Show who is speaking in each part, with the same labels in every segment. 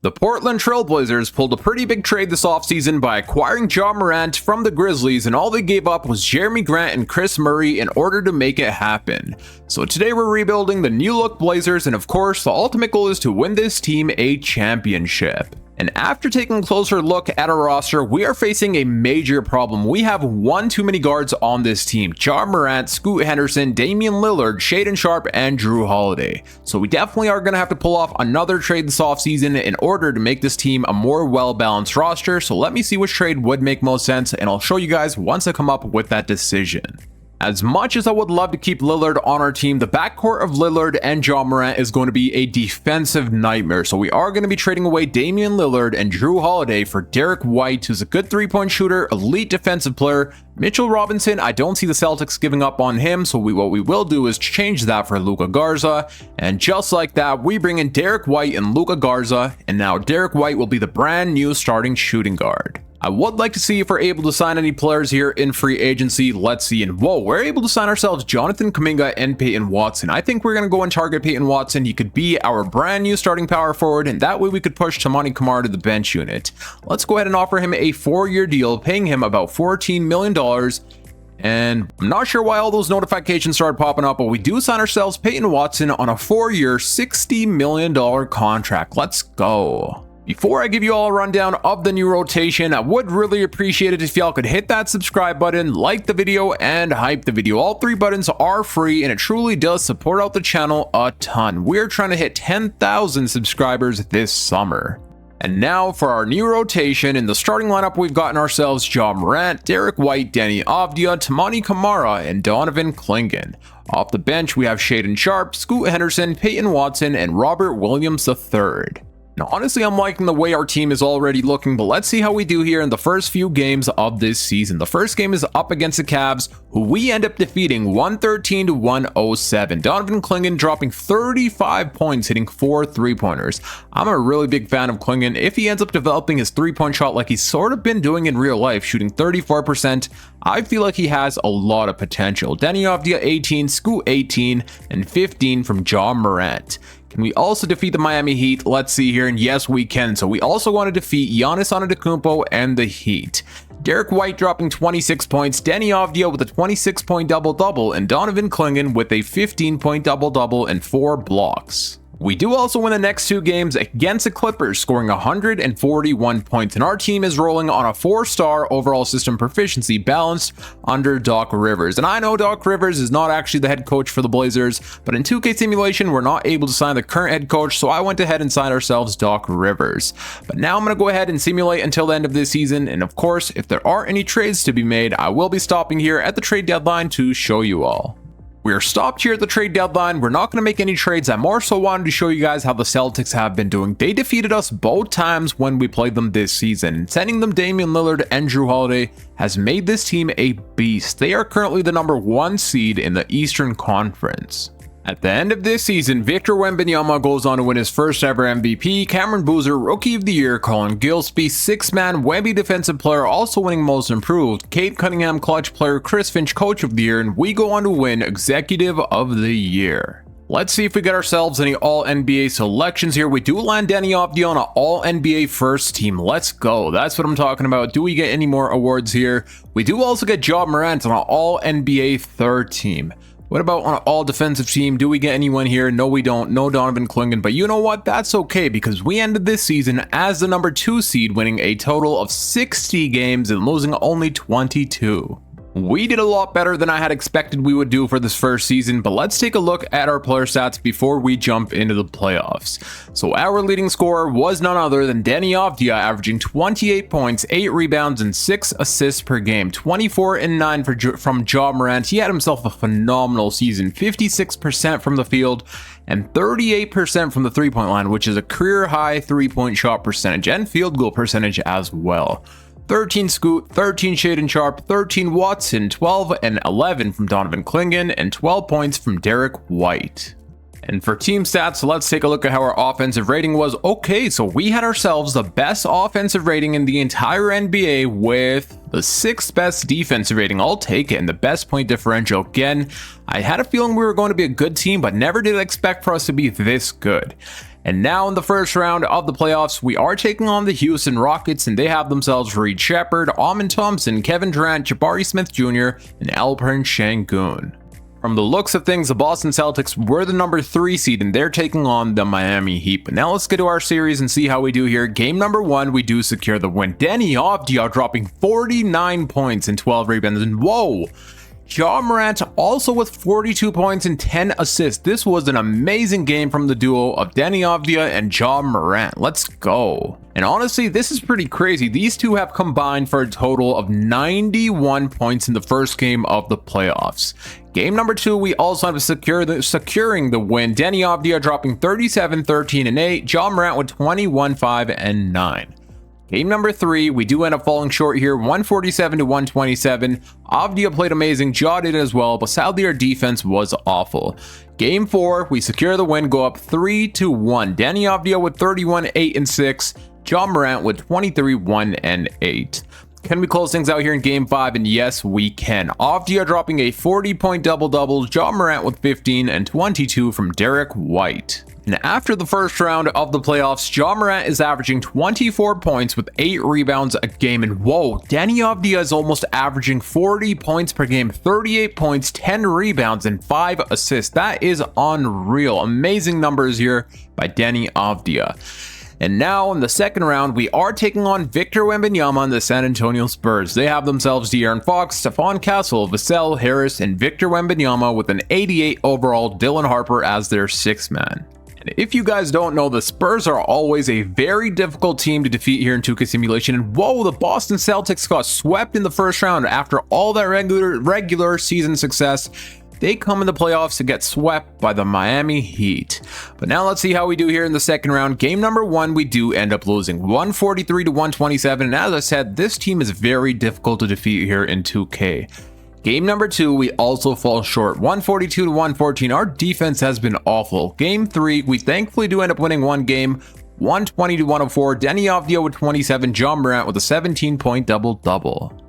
Speaker 1: The Portland Trail Blazers pulled a pretty big trade this offseason by acquiring Morant from the Grizzlies, and all they gave up was Jeremy Grant and Chris Murray in order to make it happen. So today we're rebuilding the new look Blazers, and of course the ultimate goal is to win this team a championship. And after taking a closer look at our roster, we are facing a major problem. We have one too many guards on this team. Morant, Scoot Henderson, Damian Lillard, Shaedon Sharpe, and Jrue Holiday. So we definitely are going to have to pull off another trade this offseason in order to make this team a more well-balanced roster. So let me see which trade would make most sense, and I'll show you guys once I come up with that decision. As much as I would love to keep Lillard on our team, the backcourt of Lillard and Morant is going to be a defensive nightmare. So we are going to be trading away Damian Lillard and Jrue Holiday for Derek White, who's a good three-point shooter, elite defensive player. Mitchell Robinson, I don't see the Celtics giving up on him, so what we will do is change that for Luka Garza. And just like that, we bring in Derek White and Luka Garza, and now Derek White will be the brand new starting shooting guard. I would like to see if we're able to sign any players here in free agency. Let's see. And whoa, we're able to sign ourselves Jonathan Kuminga and Peyton Watson. I think we're going to go and target Peyton Watson. He could be our brand new starting power forward, and that way we could push Toumani Camara to the bench unit. Let's go ahead and offer him a 4-year deal, paying him about $14 million. And I'm not sure why all those notifications started popping up, but we do sign ourselves Peyton Watson on a 4-year, $60 million contract. Let's go. Before I give you all a rundown of the new rotation, I would really appreciate it if y'all could hit that subscribe button, like the video, and hype the video. All 3 buttons are free, and it truly does support out the channel a ton. We're trying to hit 10,000 subscribers this summer. And now for our new rotation. In the starting lineup, we've gotten ourselves Morant, Derek White, Deni Avdija, Toumani Camara, and Donovan Clingan. Off the bench, we have Shaedon Sharpe, Scoot Henderson, Peyton Watson, and Robert Williams III. Now, honestly, I'm liking the way our team is already looking, but let's see how we do here in the first few games of this season. The first game is up against the Cavs, who we end up defeating 113 to 107. Donovan Clingan dropping 35 points, hitting 4 3-pointers. I'm a really big fan of Clingan. If he ends up developing his 3-point shot like he's sort of been doing in real life, shooting 34%, I feel like he has a lot of potential. Deni Avdija 18, Scoot 18, and 15 from Morant. Can we also defeat the Miami Heat? Let's see here, and yes, we can. So we also want to defeat Giannis Antetokounmpo and the Heat. Derek White dropping 26 points, Deni Avdija with a 26-point double-double, and Donovan Clingan with a 15-point double-double and 4 blocks. We do also win the next 2 games against the Clippers, scoring 141 points, and our team is rolling on a 4-star overall system proficiency balanced under Doc Rivers. And I know Doc Rivers is not actually the head coach for the Blazers, but in 2K Simulation, we're not able to sign the current head coach, so I went ahead and signed ourselves Doc Rivers. But now I'm going to go ahead and simulate until the end of this season, and of course, if there are any trades to be made, I will be stopping here at the trade deadline to show you all. We are stopped here at the trade deadline. We're not going to make any trades. I more so wanted to show you guys how the Celtics have been doing. They defeated us both times when we played them this season. And sending them Damian Lillard and Jrue Holiday has made this team a beast. They are currently the #1 seed in the Eastern Conference. At the end of this season, Victor Wembanyama goes on to win his first ever MVP, Cameron Boozer Rookie of the Year, Colin Gillespie 6-man Wemby Defensive Player, also winning Most Improved, Kate Cunningham Clutch Player, Chris Finch Coach of the Year, and we go on to win Executive of the Year. Let's see if we get ourselves any All-NBA selections here. We do land Deni Avdija on an All-NBA first team. Let's go. That's what I'm talking about. Do we get any more awards here? We do also get Morant on an All-NBA third team. What about on an all-defensive team? Do we get anyone here? No, we don't. No Donovan Clingan. But you know what? That's okay, because we ended this season as the #2 seed, winning a total of 60 games and losing only 22. We did a lot better than I had expected we would do for this first season, but let's take a look at our player stats before we jump into the playoffs. So our leading scorer was none other than Deni Avdija, averaging 28 points, 8 rebounds, and 6 assists per game. 24 and 9 from Morant. He had himself a phenomenal season, 56% from the field and 38% from the 3-point line, which is a career high 3-point shot percentage and field goal percentage as well. 13 Scoot, 13 Shaedon Sharpe, 13 Watson, 12 and 11 from Donovan Clingan, and 12 points from Derek White. And for team stats, let's take a look at how our offensive rating was. Okay, so we had ourselves the best offensive rating in the entire NBA with the 6th best defensive rating. I'll take it. And the best point differential. Again, I had a feeling we were going to be a good team, but never did expect for us to be this good. And now in the first round of the playoffs, we are taking on the Houston Rockets, and they have themselves Reed Shepherd, Amin Thompson, Kevin Durant, Jabari Smith Jr., and Alperen Şengün. From the looks of things, the Boston Celtics were the number 3 seed, and they're taking on the Miami Heat. But now let's get to our series and see how we do here. Game number 1, we do secure the win. Deni Avdija dropping 49 points and 12 rebounds, and whoa! Ja Morant also with 42 points and 10 assists. This was an amazing game from the duo of Deni Avdija and Ja Morant. Let's go. And honestly, this is pretty crazy. These two have combined for a total of 91 points in the first game of the playoffs. Game number 2, we also have securing the win. Deni Avdija dropping 37, 13, and 8. Ja Morant with 21, 5, and 9. Game number 3, we do end up falling short here, 147 to 127. Avdija played amazing, Ja did as well, but sadly our defense was awful. Game 4, we secure the win, go up 3-1. Deni Avdija with 31, 8, and 6. Ja Morant with 23, 1, and 8. Can we close things out here in game 5? And yes, we can. Avdija dropping a 40-point double-double, Ja Morant with 15 and 22 from Derek White. And after the first round of the playoffs, Ja Morant is averaging 24 points with 8 rebounds a game. And whoa, Deni Avdija is almost averaging 40 points per game, 38 points, 10 rebounds, and 5 assists. That is unreal. Amazing numbers here by Deni Avdija. And now in the second round, we are taking on Victor Wembanyama and the San Antonio Spurs. They have themselves De'Aaron Fox, Stephon Castle, Vassell Harris, and Victor Wembanyama with an 88 overall, Dylan Harper as their 6th man. And if you guys don't know, the Spurs are always a very difficult team to defeat here in 2K Simulation. And whoa, the Boston Celtics got swept in the first round after all that regular season success. They come in the playoffs to get swept by the Miami Heat. But now let's see how we do here in the second round. Game number 1, we do end up losing 143 to 127. And as I said, this team is very difficult to defeat here in 2K. Game number 2, we also fall short, 142 to 114. Our defense has been awful. Game 3, we thankfully do end up winning one game, 120 to 104. Deni Avdija with 27, Ja Morant with a 17-point double-double.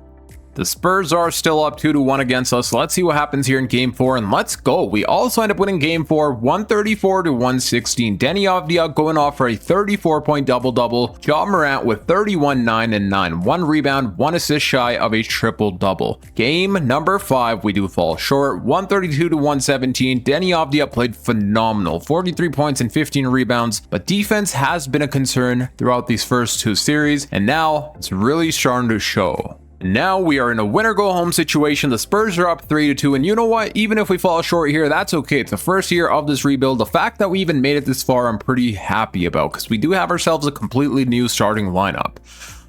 Speaker 1: The Spurs are still up 2-1 against us. Let's see what happens here in game 4, and let's go. We also end up winning game 4, 134 to 116. Deni Avdija going off for a 34-point double-double. Ja Morant with 31, 9, and 9. 1 rebound, 1 assist shy of a triple-double. Game number 5, we do fall short, 132 to 117. Deni Avdija played phenomenal, 43 points and 15 rebounds, but defense has been a concern throughout these first 2 series, and now it's really starting to show. Now we are in a winner-go-home situation. The Spurs are up 3-2, and you know what? Even if we fall short here, that's okay. It's the first year of this rebuild. The fact that we even made it this far, I'm pretty happy about, because we do have ourselves a completely new starting lineup.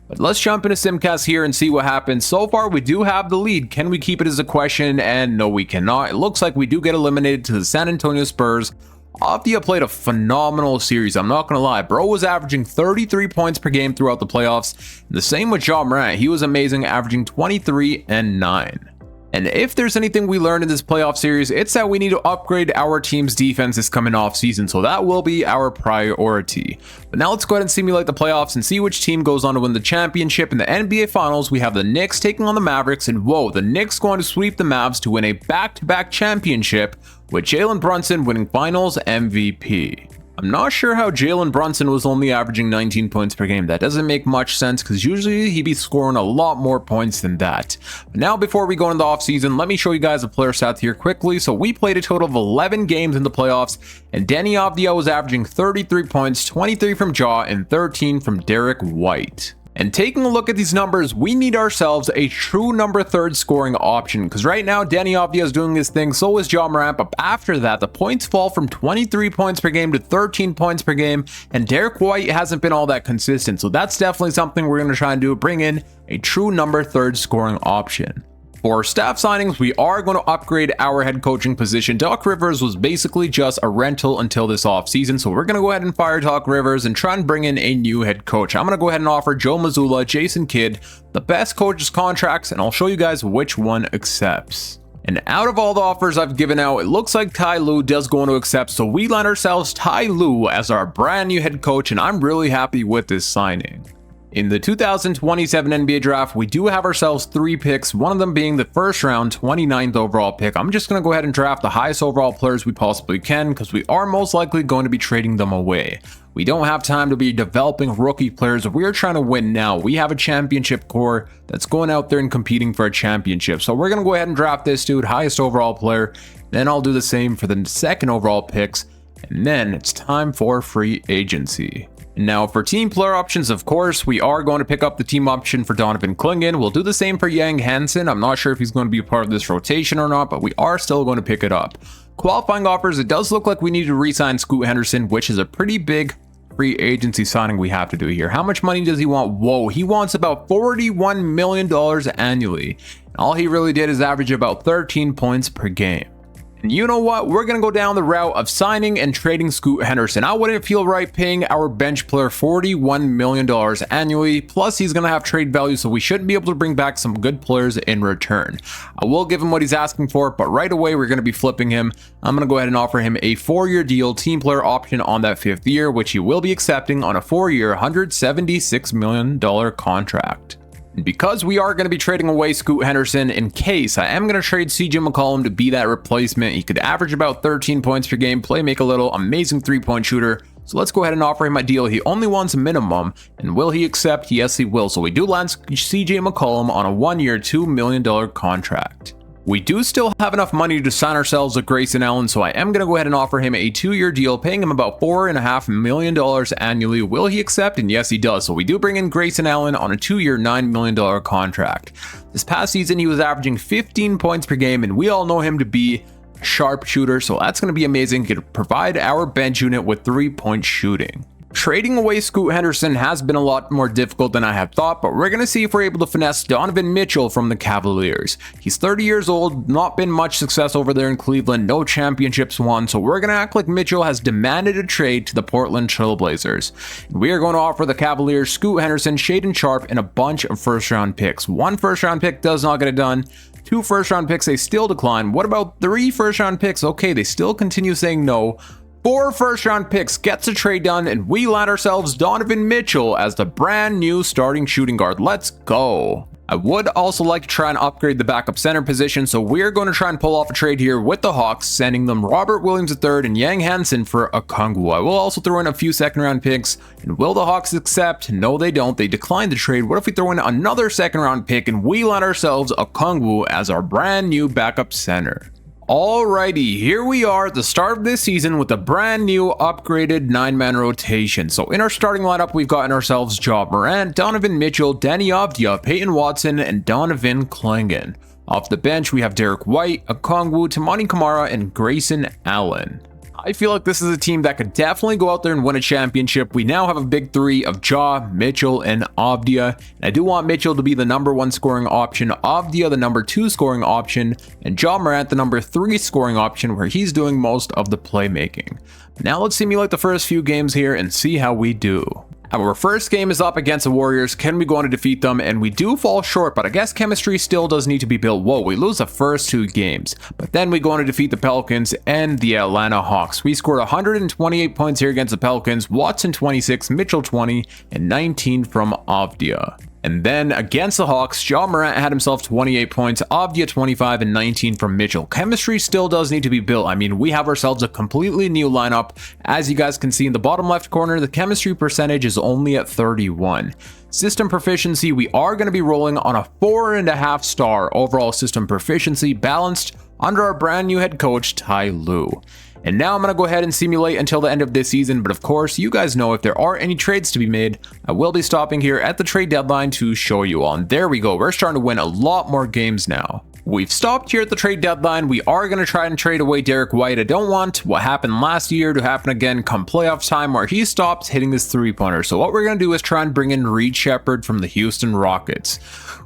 Speaker 1: But let's jump into Simcast here and see what happens. So far, we do have the lead. Can we keep it as a question? And no, we cannot. It looks like we do get eliminated to the San Antonio Spurs. Avdija played a phenomenal series, I'm not gonna lie. Bro was averaging 33 points per game throughout the playoffs. The same with Ja Morant, he was amazing, averaging 23 and 9. And if there's anything we learned in this playoff series, it's that we need to upgrade our team's defense this coming off season, so that will be our priority. But now let's go ahead and simulate the playoffs and see which team goes on to win the championship. In the NBA Finals, we have the Knicks taking on the Mavericks, and whoa, the Knicks going to sweep the Mavs to win a back-to-back championship, with Jalen Brunson winning Finals MVP. I'm not sure how Jalen Brunson was only averaging 19 points per game. That doesn't make much sense, because usually he'd be scoring a lot more points than that. But now before we go into the offseason, let me show you guys the player stats here quickly. So we played a total of 11 games in the playoffs, and Deni Avdija was averaging 33 points, 23 from Ja, and 13 from Derek White. And taking a look at these numbers, we need ourselves a true number 3 scoring option, because right now Deni Avdija is doing his thing, so is Ja Morant, but after that the points fall from 23 points per game to 13 points per game, and Derek White hasn't been all that consistent, so that's definitely something we're going to try and do, bring in a true number 3 scoring option. For staff signings, we are going to upgrade our head coaching position. Doc Rivers was basically just a rental until this offseason, so we're going to go ahead and fire Doc Rivers and try and bring in a new head coach. I'm going to go ahead and offer Joe Mazzulla, Jason Kidd, the best coaches contracts, and I'll show you guys which one accepts. And out of all the offers I've given out, it looks like Ty Lue does go to accept, so we land ourselves Ty Lue as our brand new head coach, and I'm really happy with this signing. In the 2027 NBA draft, we do have ourselves 3 picks, one of them being the first round 29th overall pick. I'm just going to go ahead and draft the highest overall players we possibly can because we are most likely going to be trading them away. We don't have time to be developing rookie players. We're trying to win now. We have a championship core that's going out there and competing for a championship. So we're going to go ahead and draft this dude, highest overall player. Then I'll do the same for the second overall picks. And then it's time for free agency. Now for team player options, of course, we are going to pick up the team option for Donovan Clingan. We'll do the same for Yang Hansen. I'm not sure if he's going to be a part of this rotation or not, but we are still going to pick it up. Qualifying offers, it does look like we need to re-sign Scoot Henderson, which is a pretty big free agency signing we have to do here. How much money does he want? Whoa, he wants about $41 million annually. And all he really did is average about 13 points per game. And you know what? We're going to go down the route of signing and trading Scoot Henderson. I wouldn't feel right paying our bench player $41 million annually. Plus, he's going to have trade value, so we should be able to bring back some good players in return. I will give him what he's asking for, but right away, we're going to be flipping him. I'm going to go ahead and offer him a 4-year deal, team player option on that 5th year, which he will be accepting on a 4-year, $176 million contract. Because we are going to be trading away Scoot Henderson, in case I am going to trade CJ McCollum to be that replacement. He could average about 13 points per game, play make a little, amazing 3-point shooter. So let's go ahead and offer him a deal. He only wants a minimum, and will he accept? Yes, he will. So we do land CJ McCollum on a 1-year, $2 million contract. We do still have enough money to sign ourselves with Grayson Allen, so I am going to go ahead and offer him a 2-year deal, paying him about $4.5 million annually. Will he accept? And yes, he does. So we do bring in Grayson Allen on a 2-year, $9 million contract. This past season, he was averaging 15 points per game, and we all know him to be a sharpshooter, so that's going to be amazing. He could provide our bench unit with 3-point shooting. Trading away Scoot Henderson has been a lot more difficult than I had thought, but we're going to see if we're able to finesse Donovan Mitchell from the Cavaliers. He's 30 years old, not been much success over there in Cleveland, no championships won, so we're going to act like Mitchell has demanded a trade to the Portland Trailblazers. We are going to offer the Cavaliers Scoot Henderson, Shaedon Sharpe, and a bunch of first-round picks. 1 first-round pick does not get it done. 2 first-round picks, they still decline. What about 3 first-round picks? Okay, they still continue saying no. 4 first-round picks gets a trade done, and we land ourselves Donovan Mitchell as the brand new starting shooting guard. Let's go. I would also like to try and upgrade the backup center position, so we're going to try and pull off a trade here with the Hawks, sending them Robert Williams III and Yang Hansen for Okongwu. I will also throw in a few second-round picks, and will the Hawks accept? No, they don't. They declined the trade. What if we throw in another second-round pick, and we land ourselves Okongwu as our brand new backup center? Alrighty, here we are at the start of this season with a brand new upgraded 9-man rotation. So in our starting lineup, we've gotten ourselves Ja Morant, Donovan Mitchell, Deni Avdija, Peyton Watson, and Donovan Clingan. Off the bench, we have Derek White, Okongwu, Toumani Camara, and Grayson Allen. I feel like this is a team that could definitely go out there and win a championship. We now have a big 3 of Ja, Mitchell, and Avdija. And I do want Mitchell to be the #1 scoring option, Avdija the #2 scoring option, and Ja Morant the #3 scoring option, where he's doing most of the playmaking. Now let's simulate the first few games here and see how we do. Our first game is up against the Warriors. Can we go on to defeat them? And we do fall short, but I guess chemistry still does need to be built. Whoa, we lose the first 2 games. But then we go on to defeat the Pelicans and the Atlanta Hawks. We scored 128 points here against the Pelicans, Watson 26, Mitchell 20, and 19 from Avdija. And then against the Hawks, Ja Morant had himself 28 points, Avdija 25, and 19 from Mitchell. Chemistry still does need to be built. I mean, we have ourselves a completely new lineup. As you guys can see in the bottom left corner, the chemistry percentage is only at 31. System proficiency, we are going to be rolling on a 4.5 star overall system proficiency, balanced under our brand new head coach, Ty Lue. And now I'm going to go ahead and simulate until the end of this season, but of course, you guys know if there are any trades to be made, I will be stopping here at the trade deadline to show you all. And there we go, we're starting to win a lot more games now. We've stopped here at the trade deadline. We are going to try and trade away Derek White. I don't want what happened last year to happen again come playoff time, where he stops hitting his 3-pointer. So what we're going to do is try and bring in Reed Sheppard from the Houston Rockets.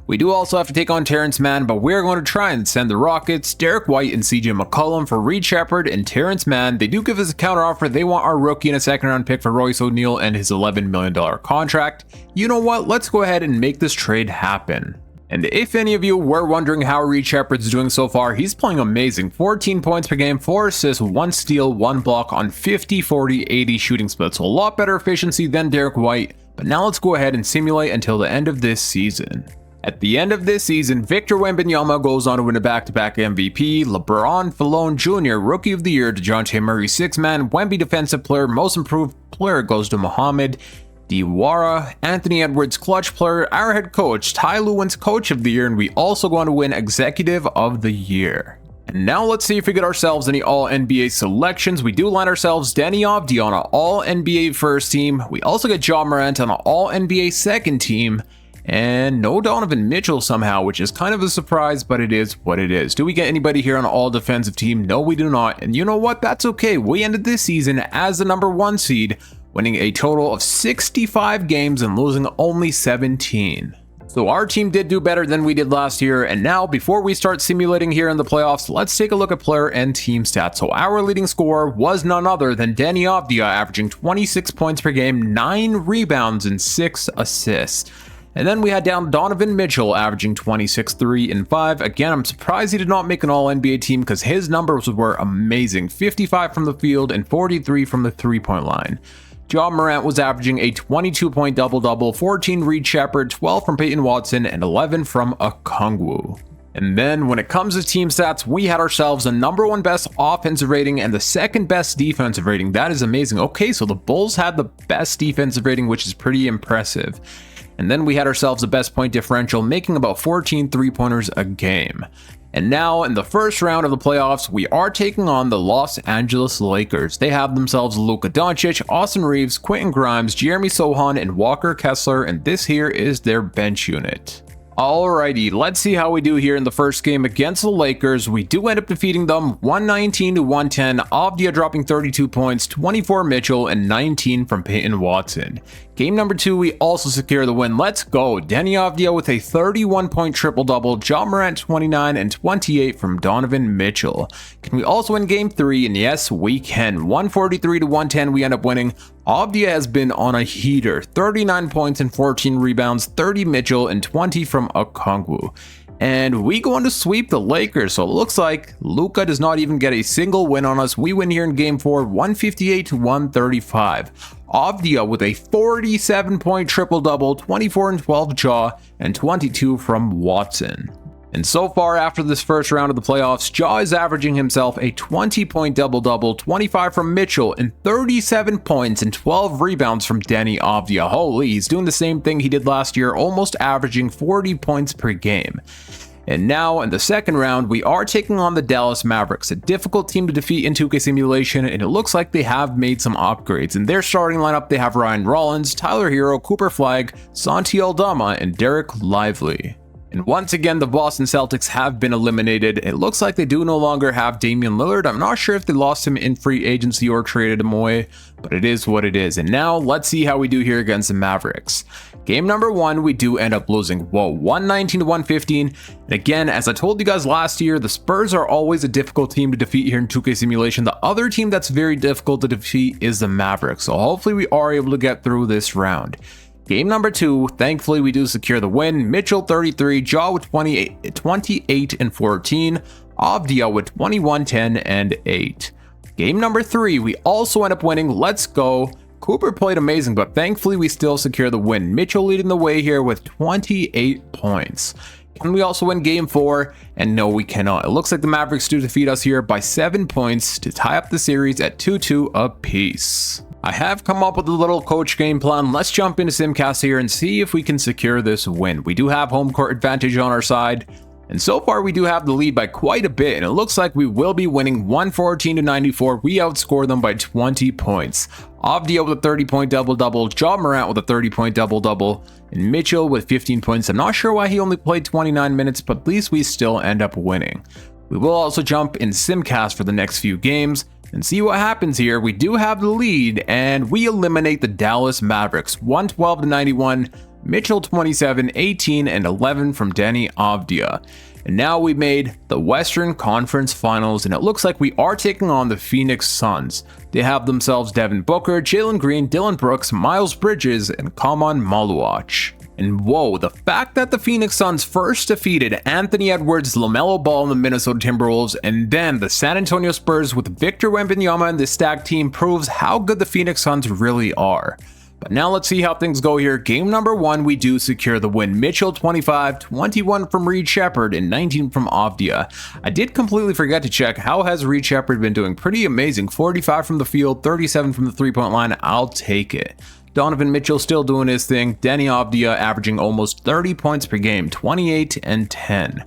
Speaker 1: We do also have to take on Terrence Mann, but we're going to try and send the Rockets Derek White and CJ McCollum for Reed Sheppard and Terrence Mann. They do give us a counteroffer. They want our rookie and a second-round pick for Royce O'Neal and his $11 million contract. You know what? Let's go ahead and make this trade happen. And if any of you were wondering how Reed Shepherd's doing so far, he's playing amazing. 14 points per game, 4 assists, 1 steal, 1 block on 50, 40, 80 shooting splits. So a lot better efficiency than Derek White. But now let's go ahead and simulate until the end of this season. At the end of this season, Victor Wembanyama goes on to win a back-to-back MVP, LeBron Falone Jr. Rookie of the Year, DeJounte Murray 6-Man, Wemby Defensive Player, Most Improved Player goes to Mohamed Diawara, Anthony Edwards Clutch Player, our head coach, Ty Lue wins Coach of the Year, and we also go on to win Executive of the Year. And now let's see if we get ourselves any All-NBA selections. We do land ourselves Deni Avdija on an All-NBA first team. We also get Ja Morant on an All-NBA second team. And no Donovan Mitchell somehow, which is kind of a surprise, but it is what it is. Do we get anybody here on an all-defensive team? No, we do not. And you know what? That's okay. We ended this season as the #1 seed, winning a total of 65 games and losing only 17. So our team did do better than we did last year. And now, before we start simulating here in the playoffs, let's take a look at player and team stats. So our leading scorer was none other than Deni Avdija, averaging 26 points per game, 9 rebounds, and 6 assists. And then we had down Donovan Mitchell, averaging 26, 3, and 5. Again, I'm surprised he did not make an All-NBA team because his numbers were amazing. 55 from the field and 43 from the three-point line. Ja Morant was averaging a 22-point double-double, 14 Reed Shepherd, 12 from Peyton Watson, and 11 from Okongwu. And then when it comes to team stats, we had ourselves the #1 best offensive rating and the 2nd best defensive rating. That is amazing. Okay, so the Bulls had the best defensive rating, which is pretty impressive. And then we had ourselves the best point differential, making about 14 three-pointers a game. And now, in the first round of the playoffs, we are taking on the Los Angeles Lakers. They have themselves Luka Doncic, Austin Reeves, Quentin Grimes, Jeremy Sohan, and Walker Kessler, and this here is their bench unit. Alrighty, let's see how we do here in the first game against the Lakers. We do end up defeating them 119 to 110, Avdija dropping 32 points, 24 Mitchell, and 19 from Peyton Watson. Game number 2, we also secure the win. Let's go. Deni Avdija with a 31-point triple-double, Ja Morant 29 and 28 from Donovan Mitchell. Can we also win game 3? And yes, we can. 143 to 110, we end up winning. Avdija has been on a heater, 39 points and 14 rebounds, 30 Mitchell, and 20 from Okongwu. And we go on to sweep the Lakers, so it looks like Luka does not even get a single win on us. We win here in game 4, 158 to 135. Avdija with a 47-point triple-double, 24 and 12 Ja, and 22 from Watson. And so far after this first round of the playoffs, Ja is averaging himself a 20-point double-double, 25 from Mitchell, and 37 points and 12 rebounds from Deni Avdija. Holy, he's doing the same thing he did last year, almost averaging 40 points per game. And now, in the second round, we are taking on the Dallas Mavericks, a difficult team to defeat in 2K Simulation, and it looks like they have made some upgrades. In their starting lineup, they have Ryan Rollins, Tyler Hero, Cooper Flagg, Santi Aldama, and Derek Lively. And once again, the Boston Celtics have been eliminated. It looks like they do no longer have Damian Lillard. I'm not sure if they lost him in free agency or traded him away, but it is what it is. And now, let's see how we do here against the Mavericks. Game number 1, we do end up losing, 119 to 115. And again, as I told you guys last year, the Spurs are always a difficult team to defeat here in 2K Simulation. The other team that's very difficult to defeat is the Mavericks. So hopefully we are able to get through this round. Game number 2, thankfully we do secure the win. Mitchell 33, Ja with 28 and 14, Avdija with 21, 10, and 8. Game number 3, we also end up winning. Let's go. Cooper played amazing, but thankfully we still secure the win. Mitchell leading the way here with 28 points. Can we also win game 4? And no, we cannot. It looks like the Mavericks do defeat us here by 7 points to tie up the series at 2-2 apiece. I have come up with a little coach game plan. Let's jump into Simcast here and see if we can secure this win. We do have home court advantage on our side, and so far we do have the lead by quite a bit, and it looks like we will be winning 114 to 94. We outscore them by 20 points. Avdija with a 30-point double-double, Ja Morant with a 30-point double-double, and Mitchell with 15 points. I'm not sure why he only played 29 minutes, but at least we still end up winning. We will also jump in Simcast for the next few games and see what happens here. We do have the lead, and we eliminate the Dallas Mavericks, 112 to 91. Mitchell 27, 18, and 11 from Deni Avdija. And now we made the Western Conference Finals, and it looks like we are taking on the Phoenix Suns. They have themselves Devin Booker, Jalen Green, Dylan Brooks, Miles Bridges, and Kaman Maluach. And whoa, the fact that the Phoenix Suns first defeated Anthony Edwards, LaMelo Ball and the Minnesota Timberwolves, and then the San Antonio Spurs with Victor Wembanyama and the stacked team proves how good the Phoenix Suns really are. But now let's see how things go here. Game number 1, we do secure the win. Mitchell 25, 21 from Reed Sheppard, and 19 from Avdia. I did completely forget to check, how has Reed Sheppard been doing? Pretty amazing. 45 from the field, 37 from the three-point line. I'll take it. Donovan Mitchell still doing his thing. Danny Avdia averaging almost 30 points per game, 28 and 10.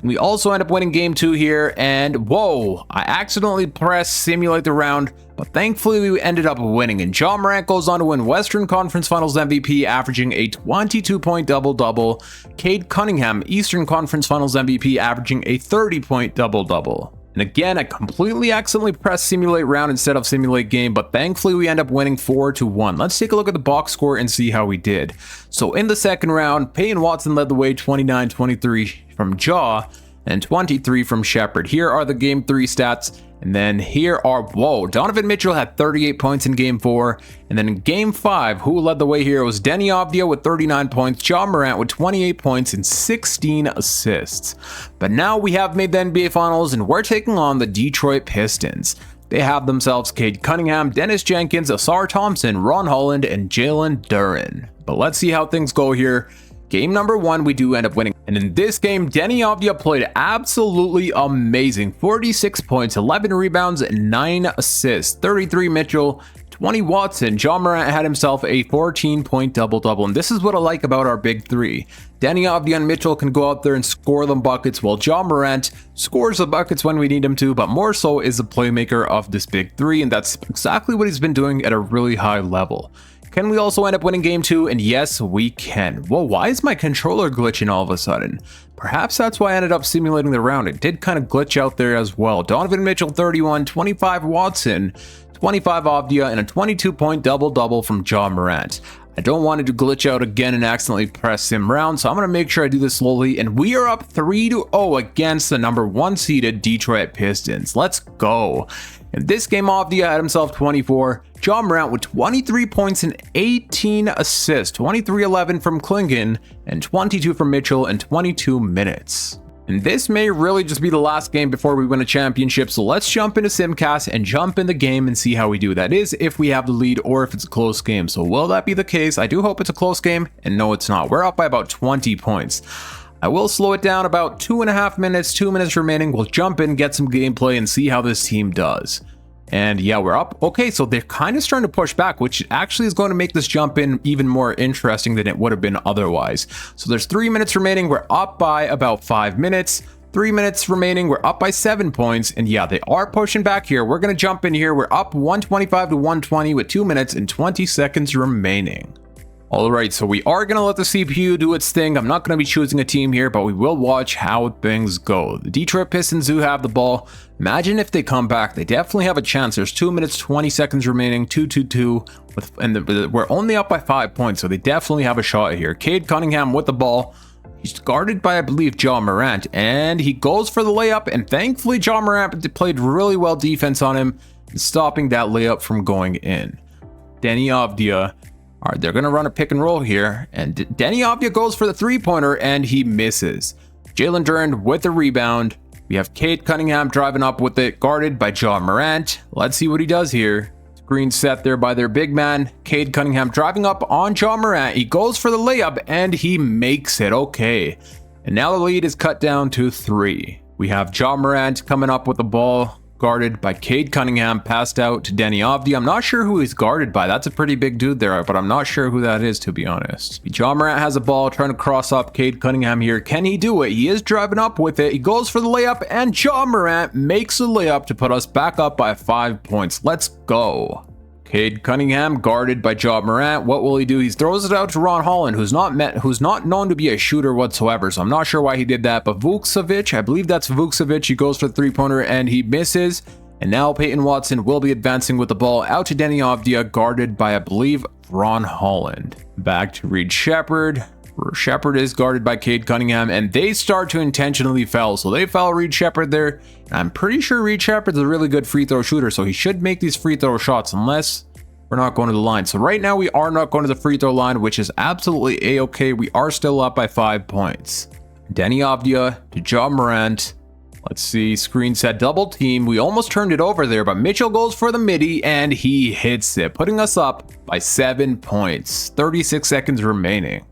Speaker 1: We also end up winning game 2 here, and whoa, I accidentally pressed simulate the round, but thankfully we ended up winning, and Ja Morant goes on to win Western Conference Finals MVP, averaging a 22-point double-double. Cade Cunningham, Eastern Conference Finals MVP, averaging a 30-point double-double. And again, I completely accidentally pressed simulate round instead of simulate game, but thankfully we end up winning 4-1. Let's take a look at the box score and see how we did. So in the second round, Peyton Watson led the way, 29-23 from Ja and 23 from Sheppard. Here are the game 3 stats. And then here are, whoa, Donovan Mitchell had 38 points in game 4. And then in game 5, who led the way here was Danny Avdia with 39 points, Ja Morant with 28 points and 16 assists. But now we have made the NBA Finals and we're taking on the Detroit Pistons. They have themselves Cade Cunningham, Dennis Jenkins, Asar Thompson, Ron Holland, and Jalen Duren. But let's see how things go here. Game number 1, we do end up winning. And in this game, Danny Avdia played absolutely amazing. 46 points, 11 rebounds, and 9 assists. 33 Mitchell, 20 Watson. Ja Morant had himself a 14-point double-double. And this is what I like about our big 3. Danny Avdia and Mitchell can go out there and score them buckets, while Ja Morant scores the buckets when we need him to, but more so is the playmaker of this big 3. And that's exactly what he's been doing at a really high level. Can we also end up winning game 2? And yes, we can. Whoa, why is my controller glitching all of a sudden? Perhaps that's why I ended up simulating the round. It did kind of glitch out there as well. Donovan Mitchell 31, 25 Watson, 25 Avdia, and a 22-point double-double from Ja Morant. I don't want it to glitch out again and accidentally press sim round, so I'm going to make sure I do this slowly. And we are up 3-0 against the number 1 seeded Detroit Pistons. Let's go. In this game, Avdia had himself 24, Ja Morant with 23 points and 18 assists, 23-11 from Klingon, and 22 from Mitchell in 22 minutes. And this may really just be the last game before we win a championship, so let's jump into Simcast and jump in the game and see how we do. That is, if we have the lead or if it's a close game. So will that be the case? I do hope it's a close game, and no, it's not. We're up by about 20 points. I will slow it down about 2.5 minutes, 2 minutes remaining. We'll jump in, get some gameplay, and see how this team does. And yeah, we're up. Okay, so they're kind of starting to push back, which actually is going to make this jump in even more interesting than it would have been otherwise. So there's 3 minutes remaining. We're up by about 5 minutes. 3 minutes remaining. We're up by 7 points. And yeah, they are pushing back here. We're going to jump in here. We're up 125 to 120 with 2 minutes and 20 seconds remaining. Alright, so we are going to let the CPU do its thing. I'm not going to be choosing a team here, but we will watch how things go. The Detroit Pistons do have the ball. Imagine if they come back. They definitely have a chance. There's 2 minutes, 20 seconds remaining, 2-2-2, and we're only up by 5 points, so they definitely have a shot here. Cade Cunningham with the ball. He's guarded by, I believe, Ja Morant, and he goes for the layup, and thankfully Ja Morant played really well defense on him, stopping that layup from going in. Danny Avdia. All right, they're going to run a pick and roll here, and Danny Avdia goes for the three-pointer, and he misses. Jalen Duren with the rebound. We have Cade Cunningham driving up with it, guarded by Ja Morant. Let's see what he does here. Screen set there by their big man. Cade Cunningham driving up on Ja Morant. He goes for the layup, and he makes it. Okay. And now the lead is cut down to 3. We have Ja Morant coming up with the ball, guarded by Cade Cunningham, passed out to Danny Avdia. I'm not sure who he's guarded by. That's a pretty big dude there, but I'm not sure who that is, to be honest. Ja Morant has a ball, trying to cross up Cade Cunningham here. Can he do it? He is driving up with it. He goes for the layup, and Ja Morant makes a layup to put us back up by 5 points. Let's go. Cade Cunningham guarded by Ja Morant. What will he do? He throws it out to Ron Holland, who's not known to be a shooter whatsoever, so I'm not sure why he did that. But Vukcevic, I believe that's Vukcevic, he goes for the three-pointer and he misses. And now Peyton Watson will be advancing with the ball out to Danny Avdia, guarded by, I believe, Ron Holland. Back to Reed Sheppard. Sheppard is guarded by Cade Cunningham, and they start to intentionally foul. So they foul Reed Sheppard there. I'm pretty sure Reed Sheppard's a really good free throw shooter, so he should make these free throw shots, unless we're not going to the line. So right now we are not going to the free throw line, which is absolutely a-okay. We are still up by 5 points. Deni Avdija to Ja Morant. Let's see, screen set, double team. We almost turned it over there, but Mitchell goes for the midi and he hits it, putting us up by 7 points. 36 seconds remaining.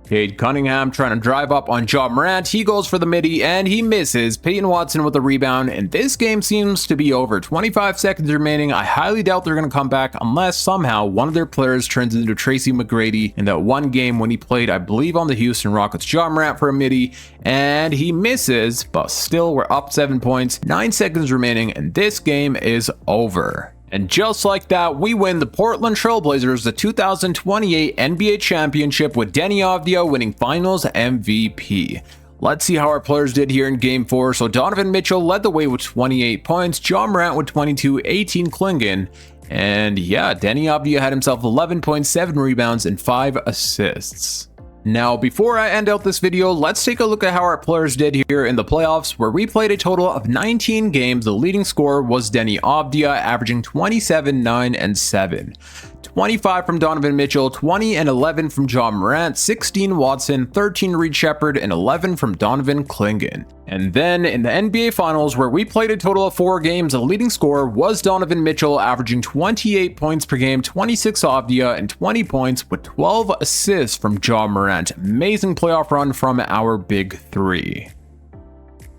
Speaker 1: Cade Cunningham trying to drive up on Ja Morant. He goes for the midi and he misses. Peyton Watson with the rebound, and this game seems to be over. 25 seconds remaining. I highly doubt they're going to come back unless somehow one of their players turns into Tracy McGrady in that one game when he played, I believe, on the Houston Rockets. Ja Morant for a midi and he misses, but still we're up 7 points. 9 seconds remaining and this game is over. And just like that, we win the Portland Trail Blazers the 2028 NBA Championship with Deni Avdija winning Finals MVP. Let's see how our players did here in Game 4. So Donovan Mitchell led the way with 28 points, Ja Morant with 22, 18 Klingon, and yeah, Deni Avdija had himself 11.7 rebounds and 5 assists. Now, before I end out this video, let's take a look at how our players did here in the playoffs, where we played a total of 19 games. The leading scorer was Deni Avdija, averaging 27, 9, and 7. 25 from Donovan Mitchell, 20 and 11 from Ja Morant, 16 Watson, 13 Reed Shepherd, and 11 from Donovan Klingon. And then in the NBA Finals, where we played a total of 4 games, the leading scorer was Donovan Mitchell, averaging 28 points per game, 26 Avdija, and 20 points with 12 assists from Ja Morant. Amazing playoff run from our big three.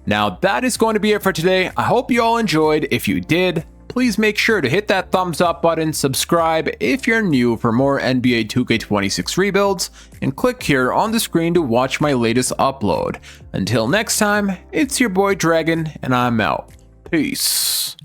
Speaker 1: Now that is going to be it for today. I hope you all enjoyed. If you did, please make sure to hit that thumbs up button, subscribe if you're new for more NBA 2K26 rebuilds, and click here on the screen to watch my latest upload. Until next time, it's your boy Dragon, and I'm out. Peace.